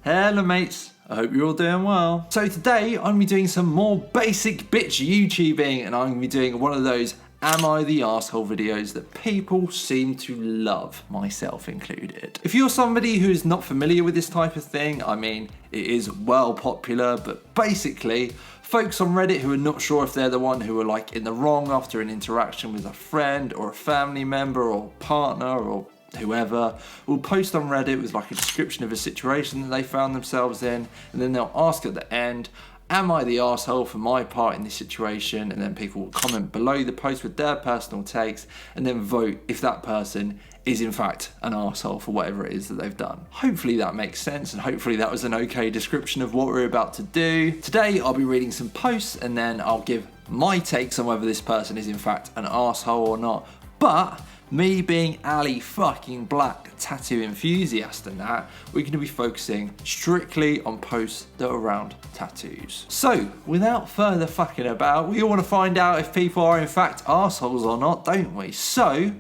Hello mates, I hope you're all doing well. So today I'm going to be doing some more basic bitch YouTubing, and I'm going to be doing one of those Am I the Arsehole videos that people seem to love, myself included. If you're somebody who is not familiar with this type of thing, I mean, it is well popular, but basically, folks on Reddit who are not sure if they're the one who are like in the wrong after an interaction with a friend or a family member or partner or whoever will post on Reddit with like a description of a situation that they found themselves in, and then they'll ask at the end, am I the arsehole for my part in this situation? And then people will comment below the post with their personal takes and then vote if that person is in fact an arsehole for whatever it is that they've done. Hopefully that makes sense, and hopefully that was an okay description of what we're about to do. Today I'll be reading some posts and then I'll give my takes on whether this person is in fact an arsehole or not. But me being AliBlack tattoo enthusiast and that, we're going to be focusing strictly on posts that are around tattoos. So, without further fucking about, we all want to find out if people are in fact arseholes or not, don't we? So,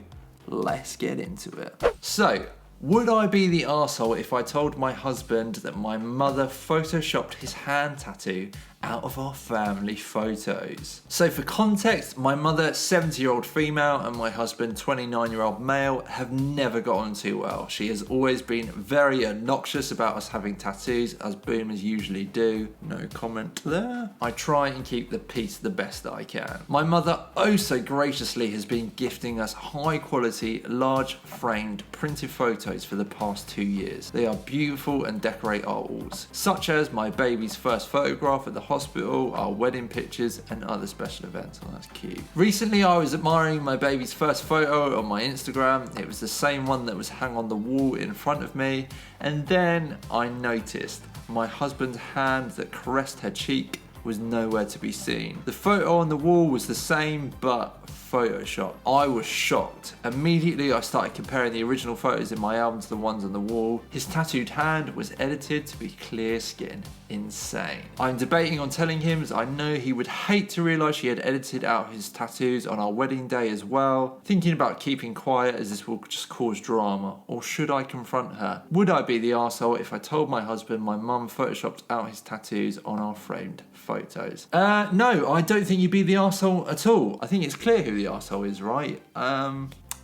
let's get into it. So, would I be the arsehole if I told my husband that my mother photoshopped his hand tattoo out of our family photos? So for context, my mother, 70-year-old female, and my husband, 29-year-old male, have never got on too well. She has always been very obnoxious about us having tattoos, as boomers usually do. No comment there. I try and keep the peace the best that I can. My mother oh so graciously has been gifting us high quality, large framed printed photos for the past 2 years. They are beautiful and decorate our walls, such as my baby's first photograph at the hospital, our wedding pictures, and other special events. Oh, that's cute. Recently, I was admiring my baby's first photo on my Instagram. It was the same one that was hung on the wall in front of me, and then I noticed my husband's hand that caressed her cheek was nowhere to be seen. The photo on the wall was the same, but Photoshop. I was shocked. Immediately I started comparing the original photos in my album to the ones on the wall. His tattooed hand was edited to be clear skin. Insane. I'm debating on telling him, as I know he would hate to realise she had edited out his tattoos on our wedding day as well. Thinking about keeping quiet as this will just cause drama. Or should I confront her? Would I be the arsehole if I told my husband my mum photoshopped out his tattoos on our framed photos? No, I don't think you'd be the arsehole at all. I think it's clear who the arsehole is, right?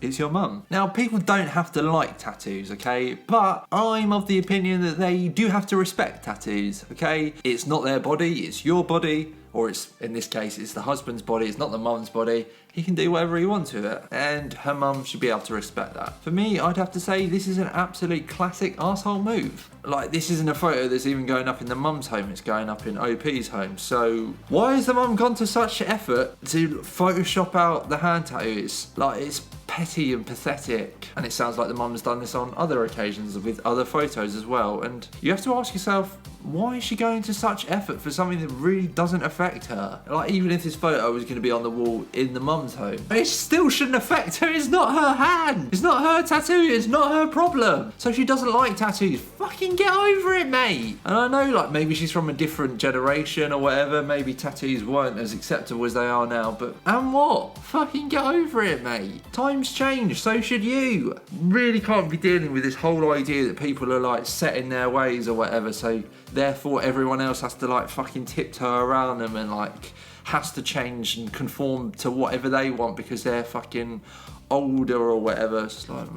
It's your mum. Now, people don't have to like tattoos, okay? But I'm of the opinion that they do have to respect tattoos, okay? It's not their body, it's your body. Or it's, in this case, it's the husband's body, it's not the mum's body. He can do whatever he wants with it. And her mum should be able to respect that. For me, I'd have to say this is an absolute classic arsehole move. Like, this isn't a photo that's even going up in the mum's home, it's going up in OP's home. So, why has the mum gone to such effort to Photoshop out the hand tattoos? Like, it's petty and pathetic. And it sounds like the mum's done this on other occasions with other photos as well. And you have to ask yourself, why is she going to such effort for something that really doesn't affect her? Like, even if this photo was going to be on the wall in the mum's home, it still shouldn't affect her. It's not her hand. It's not her tattoo. It's not her problem. So if she doesn't like tattoos, fucking get over it, mate. And I know, like, maybe she's from a different generation or whatever. Maybe tattoos weren't as acceptable as they are now. But, and what? Fucking get over it, mate. Times change. So should you. Really can't be dealing with this whole idea that people are, like, set in their ways or whatever. So therefore everyone else has to, like, fucking tiptoe around them and, like, has to change and conform to whatever they want because they're fucking older or whatever. It's just like,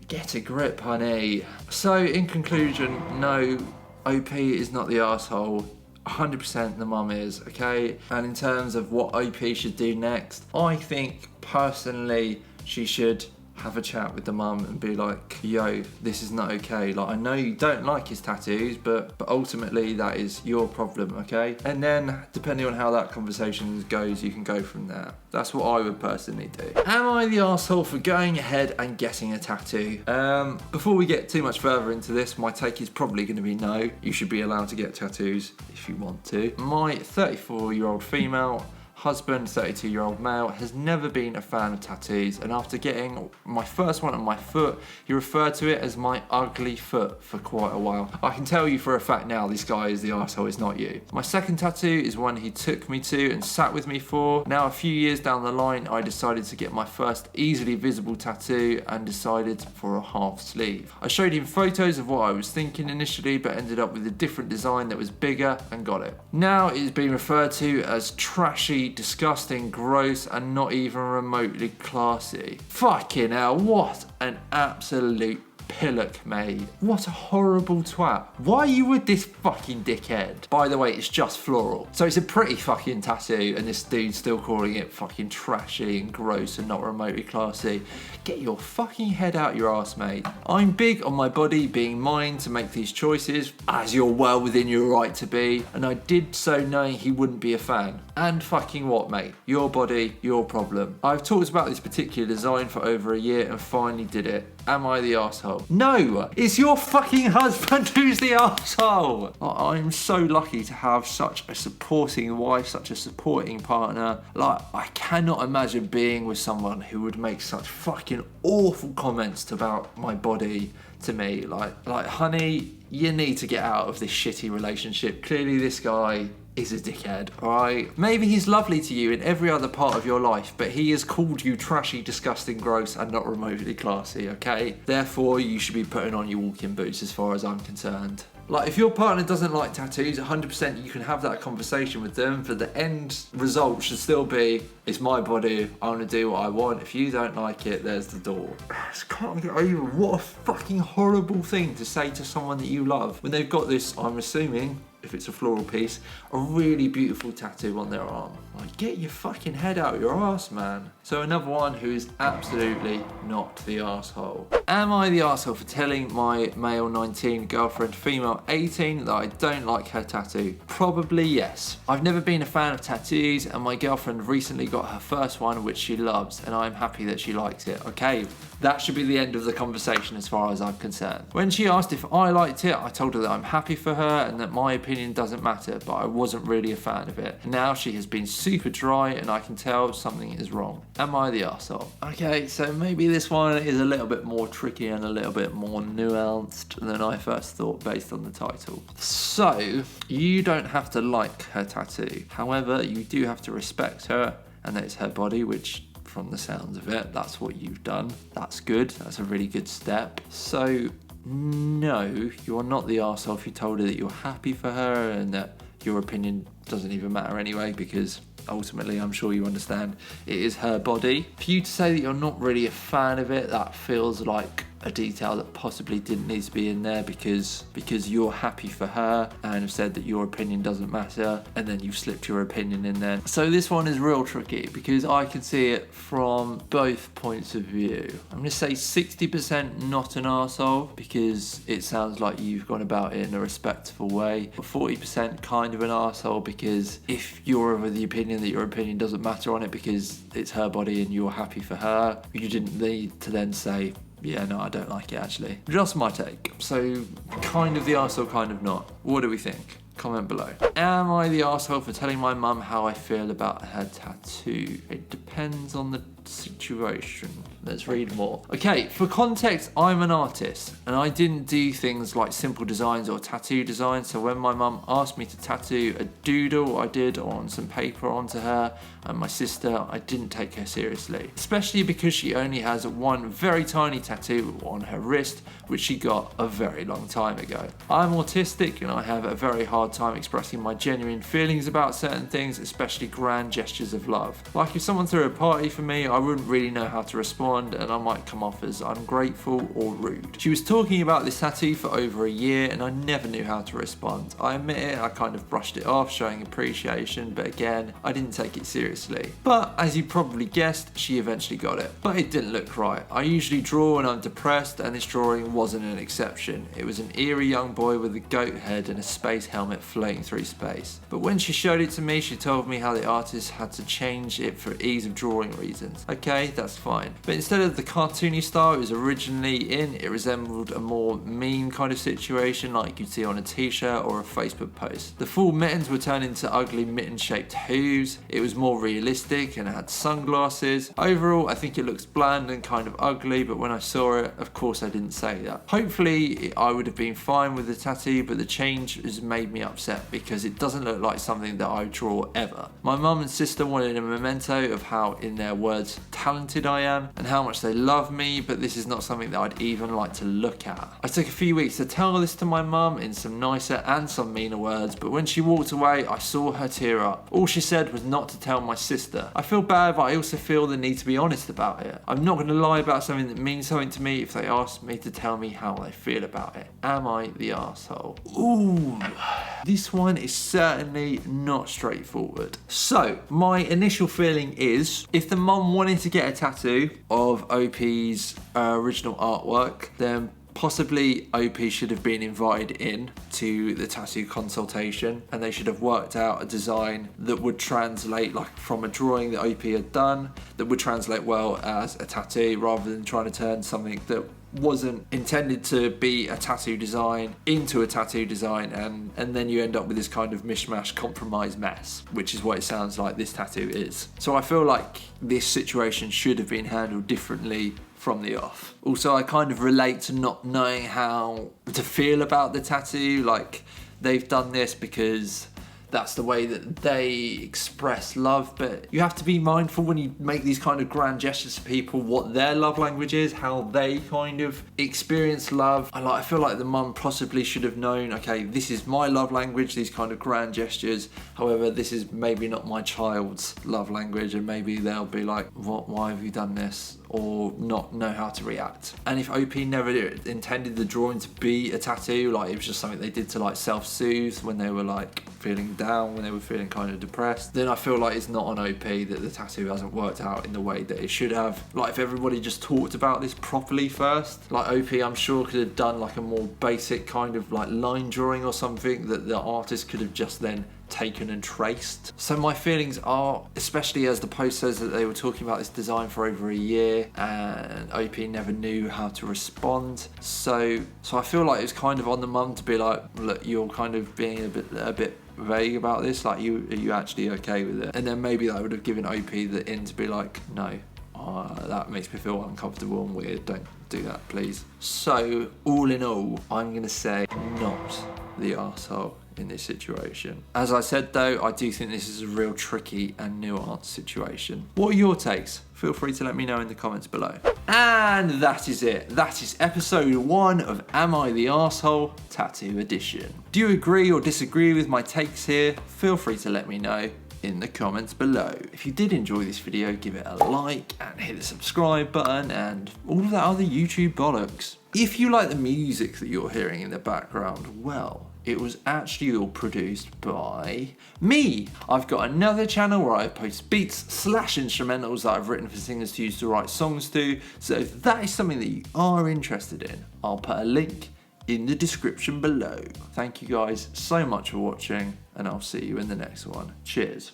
get a grip, honey. So in conclusion, no, OP is not the arsehole. 100% the mum is, okay? And in terms of what OP should do next, I think personally she should have a chat with the mum and be like, yo, this is not okay. Like, I know you don't like his tattoos, but ultimately that is your problem, okay? And then, depending on how that conversation goes, you can go from there. That's what I would personally do. Am I the arsehole for going ahead and getting a tattoo? Before we get too much further into this, my take is probably going to be no. You should be allowed to get tattoos if you want to. My 34-year-old female husband, 32-year-old male, has never been a fan of tattoos, and after getting my first one on my foot, he referred to it as my ugly foot for quite a while. I can tell you for a fact now, this guy is the arsehole, it's not you. My second tattoo is one he took me to and sat with me for. Now a few years down the line, I decided to get my first easily visible tattoo and decided for a half sleeve. I showed him photos of what I was thinking initially, but ended up with a different design that was bigger and got it. Now it is being referred to as trashy, disgusting, gross, and not even remotely classy. Fucking hell, what an absolute pillock, mate. What a horrible twat. Why are you with this fucking dickhead? By the way, it's just floral. So it's a pretty fucking tattoo, and this dude's still calling it fucking trashy and gross and not remotely classy. Get your fucking head out your ass, mate. I'm big on my body being mine to make these choices, as you're well within your right to be, and I did so knowing he wouldn't be a fan. And fucking what, mate? Your body, your problem. I've talked about this particular design for over a year and finally did it. Am I the arsehole? No! It's your fucking husband who's the arsehole! I'm so lucky to have such a supporting wife, such a supporting partner. Like, I cannot imagine being with someone who would make such fucking awful comments about my body to me. Like, honey, you need to get out of this shitty relationship. Clearly this guy is a dickhead, alright? Maybe he's lovely to you in every other part of your life, but he has called you trashy, disgusting, gross, and not remotely classy, okay? Therefore, you should be putting on your walking boots as far as I'm concerned. Like, if your partner doesn't like tattoos, 100% you can have that conversation with them, but the end result should still be, it's my body, I want to do what I want. If you don't like it, there's the door. I just can't get over what a fucking horrible thing to say to someone that you love when they've got this, I'm assuming, if it's a floral piece, a really beautiful tattoo on their arm. Like, get your fucking head out your ass, man. So another one who is absolutely not the arsehole. Am I the arsehole for telling my male 19 girlfriend, female 18, that I don't like her tattoo? Probably yes. I've never been a fan of tattoos, and my girlfriend recently got her first one, which she loves, and I'm happy that she likes it. Okay, that should be the end of the conversation as far as I'm concerned. When she asked if I liked it, I told her that I'm happy for her and that my opinion doesn't matter, but I wasn't really a fan of it. Now she has been super dry and I can tell something is wrong. Am I the arsehole? Okay, so maybe this one is a little bit more tricky and a little bit more nuanced than I first thought based on the title. So, you don't have to like her tattoo. However, you do have to respect her and that it's her body, which from the sounds of it, that's what you've done. That's good. That's a really good step. So, no, you're not the arsehole if you told her that you're happy for her and that your opinion doesn't even matter anyway, because ultimately I'm sure you understand it is her body. For you to say that you're not really a fan of it, that feels like a detail that possibly didn't need to be in there because you're happy for her and have said that your opinion doesn't matter, and then you've slipped your opinion in there. So this one is real tricky because I can see it from both points of view. I'm going to say 60% not an arsehole because it sounds like you've gone about it in a respectful way, but 40% kind of an arsehole because if you're of the opinion that your opinion doesn't matter on it because it's her body and you're happy for her, you didn't need to then say, yeah, no, I don't like it actually. Just my take. So, kind of the arsehole, kind of not. What do we think? Comment below. Am I the arsehole for telling my mum how I feel about her tattoo? It depends on the situation. Let's read more. Okay, for context, I'm an artist and I didn't do things like simple designs or tattoo designs, so when my mum asked me to tattoo a doodle I did on some paper onto her and my sister, I didn't take her seriously, especially because she only has one very tiny tattoo on her wrist which she got a very long time ago. I'm autistic and I have a very hard time expressing my genuine feelings about certain things, especially grand gestures of love. Like if someone threw a party for me, I wouldn't really know how to respond and I might come off as ungrateful or rude. She was talking about this tattoo for over a year and I never knew how to respond. I admit it, I kind of brushed it off, showing appreciation, but again, I didn't take it seriously. But as you probably guessed, she eventually got it. But it didn't look right. I usually draw when I'm depressed and this drawing wasn't an exception. It was an eerie young boy with a goat head and a space helmet floating through space. But when she showed it to me, she told me how the artist had to change it for ease of drawing reasons. Okay, that's fine. But instead of the cartoony style it was originally in, it resembled a more meme kind of situation like you'd see on a t-shirt or a Facebook post. The full mittens were turned into ugly mitten-shaped hooves. It was more realistic and it had sunglasses. Overall, I think it looks bland and kind of ugly, but when I saw it, of course I didn't say that. Hopefully, I would have been fine with the tattoo, but the change has made me upset because it doesn't look like something that I would draw ever. My mum and sister wanted a memento of how, in their words, talented I am and how much they love me, but this is not something that I'd even like to look at. I took a few weeks to tell this to my mum in some nicer and some meaner words, but when she walked away, I saw her tear up. All she said was not to tell my sister. I feel bad, but I also feel the need to be honest about it. I'm not going to lie about something that means something to me if they ask me to tell me how they feel about it. Am I the arsehole? Ooh, this one is certainly not straightforward. So, my initial feeling is, if the mum wanted to get a tattoo of OP's original artwork, then possibly OP should have been invited in to the tattoo consultation and they should have worked out a design that would translate, like from a drawing that OP had done, that would translate well as a tattoo rather than trying to turn something that wasn't intended to be a tattoo design into a tattoo design, and then you end up with this kind of mishmash compromise mess, which is what it sounds like this tattoo is. So I feel like this situation should have been handled differently from the off. Also, I kind of relate to not knowing how to feel about the tattoo. Like, they've done this because that's the way that they express love, but you have to be mindful when you make these kind of grand gestures to people what their love language is, how they kind of experience love. I feel like the mum possibly should have known, okay, this is my love language, these kind of grand gestures. However, this is maybe not my child's love language, and maybe they'll be like, what, why have you done this? Or not know how to react. And if OP never intended the drawing to be a tattoo, like it was just something they did to like self-soothe when they were like feeling down, when they were feeling kind of depressed, then I feel like it's not on OP that the tattoo hasn't worked out in the way that it should have. Like, if everybody just talked about this properly first, like OP I'm sure could have done like a more basic kind of like line drawing or something that the artist could have just then taken and traced. So my feelings are, especially as the post says that they were talking about this design for over a year and OP never knew how to respond. So I feel like it's kind of on the mum to be like, look, you're kind of being a bit vague about this, like, are you actually okay with it? And then maybe that would have given OP the in to be like, no, that makes me feel uncomfortable and weird, don't do that please. So all in all, I'm gonna say not the arsehole in this situation. As I said though, I do think this is a real tricky and nuanced situation. What are your takes? Feel free to let me know in the comments below. And that is it. That is episode 1 of Am I the Arsehole Tattoo Edition. Do you agree or disagree with my takes here? Feel free to let me know in the comments below. If you did enjoy this video, give it a like and hit the subscribe button and all of that other YouTube bollocks. If you like the music that you're hearing in the background, well, it was actually all produced by me. I've got another channel where I post beats / instrumentals that I've written for singers to use to write songs to. So if that is something that you are interested in, I'll put a link in the description below. Thank you guys so much for watching, and I'll see you in the next one. Cheers.